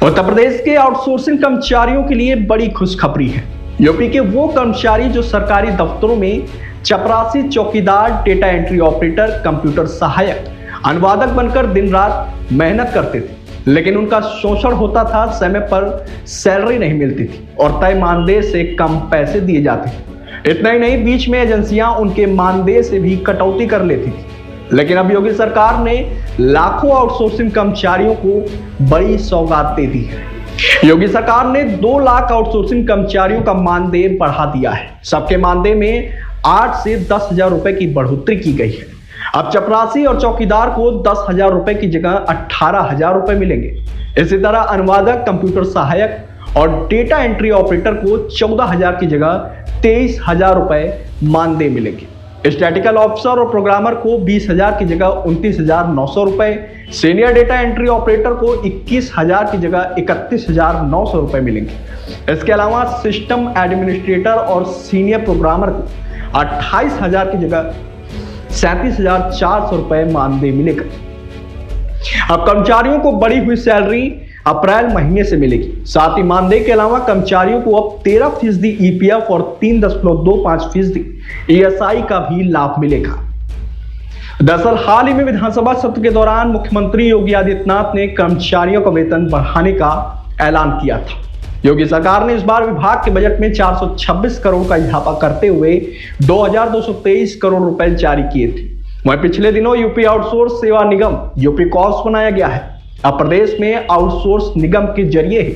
उत्तर प्रदेश के आउटसोर्सिंग कर्मचारियों के लिए बड़ी खुशखबरी है। यूपी के वो कर्मचारी जो सरकारी दफ्तरों में चपरासी, चौकीदार, डेटा एंट्री ऑपरेटर, कंप्यूटर सहायक, अनुवादक बनकर दिन रात मेहनत करते थे, लेकिन उनका शोषण होता था, समय पर सैलरी नहीं मिलती थी और तय मानदेय से कम पैसे दिए जाते थे। इतना ही नहीं, बीच में एजेंसियां उनके मानदेय से भी कटौती कर लेती थी। लेकिन अब योगी सरकार ने लाखों आउटसोर्सिंग कर्मचारियों को बड़ी सौगात दे दी है। योगी सरकार ने 2 लाख आउटसोर्सिंग कर्मचारियों का मानदेय बढ़ा दिया है। सबके मानदेय में 8 से 10,000 रुपए की बढ़ोतरी की गई है। अब चपरासी और चौकीदार को 10,000 रुपए की जगह 18,000 रुपए मिलेंगे। इसी तरह अनुवादक, कंप्यूटर सहायक और डेटा एंट्री ऑपरेटर को 14,000 की जगह 23,000 रुपए मानदेय मिलेंगे। स्टैटिकल ऑफिसर और प्रोग्रामर को 20,000 की जगह 29,900 रुपए, सीनियर डेटा एंट्री ऑपरेटर को 21,000 की जगह 31,900 रुपए मिलेंगे। इसके अलावा सिस्टम एडमिनिस्ट्रेटर और सीनियर प्रोग्रामर को 28,000 की जगह 37,400 रुपए मानदेय मिलेगा। अब कर्मचारियों को बढ़ी हुई सैलरी अप्रैल महीने से मिलेगी। साथ ही मानदेय के अलावा कर्मचारियों को अब 13% ईपीएफ और 3.25% ईएसआई का भी लाभ मिलेगा। दरअसल हाल ही में विधानसभा सत्र के दौरान मुख्यमंत्री योगी आदित्यनाथ ने कर्मचारियों का वेतन बढ़ाने का ऐलान किया था। योगी सरकार ने इस बार विभाग के बजट में 426 करोड़ का इजाफा करते हुए 2,223 करोड़ रुपए जारी किए थे। वहीं पिछले दिनों यूपी आउटसोर्स सेवा निगम यूपी कॉस्ट बनाया गया है। अब प्रदेश में आउटसोर्स निगम के जरिए ही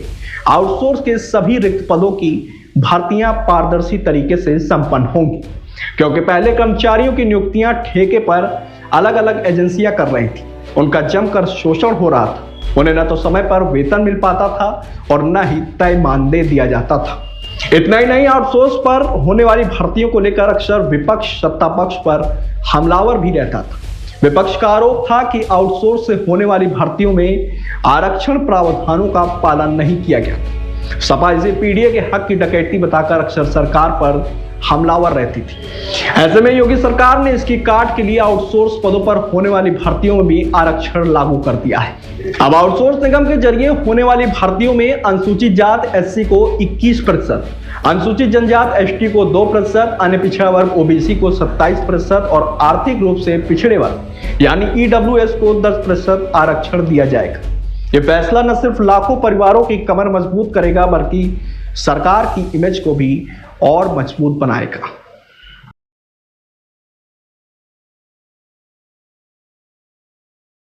आउटसोर्स के सभी रिक्त पदों की भर्तियां पारदर्शी तरीके से संपन्न होंगी, क्योंकि पहले कर्मचारियों की नियुक्तियां ठेके पर अलग अलग एजेंसियां कर रही थी। उनका जमकर शोषण हो रहा था। उन्हें न तो समय पर वेतन मिल पाता था और न ही तय मानदेय दिया जाता था। इतना ही नहीं, आउटसोर्स पर होने वाली भर्तियों को लेकर अक्सर विपक्ष सत्ता पक्ष पर हमलावर भी रहता था। विपक्ष का आरोप था कि आउटसोर्स से होने वाली भर्तियों में आरक्षण प्रावधानों का पालन नहीं किया गया। सपा इसे पीडीए के हक की डकैती बताकर अक्सर सरकार पर हमलावर रहती थी। ऐसे में योगी सरकार ने इसकी काट के लिए आउटसोर्स पदों पर होने वाली भर्तियों में भी आरक्षण लागू कर दिया है। अब आउटसोर्स निगम के जरिए होने वाली भर्तियों में अनुसूचित जात एससी को 21%, अनुसूचित जनजात एसटी को 2%, अन्य पिछड़ा वर्ग ओबीसी को 27% और आर्थिक रूप से पिछड़े वर्ग यानी ईडब्ल्यूएस को 10% आरक्षण दिया जाएगा। ये फैसला न सिर्फ लाखों परिवारों की कमर मजबूत करेगा, बल्कि सरकार की इमेज को भी और मजबूत बनाएगा।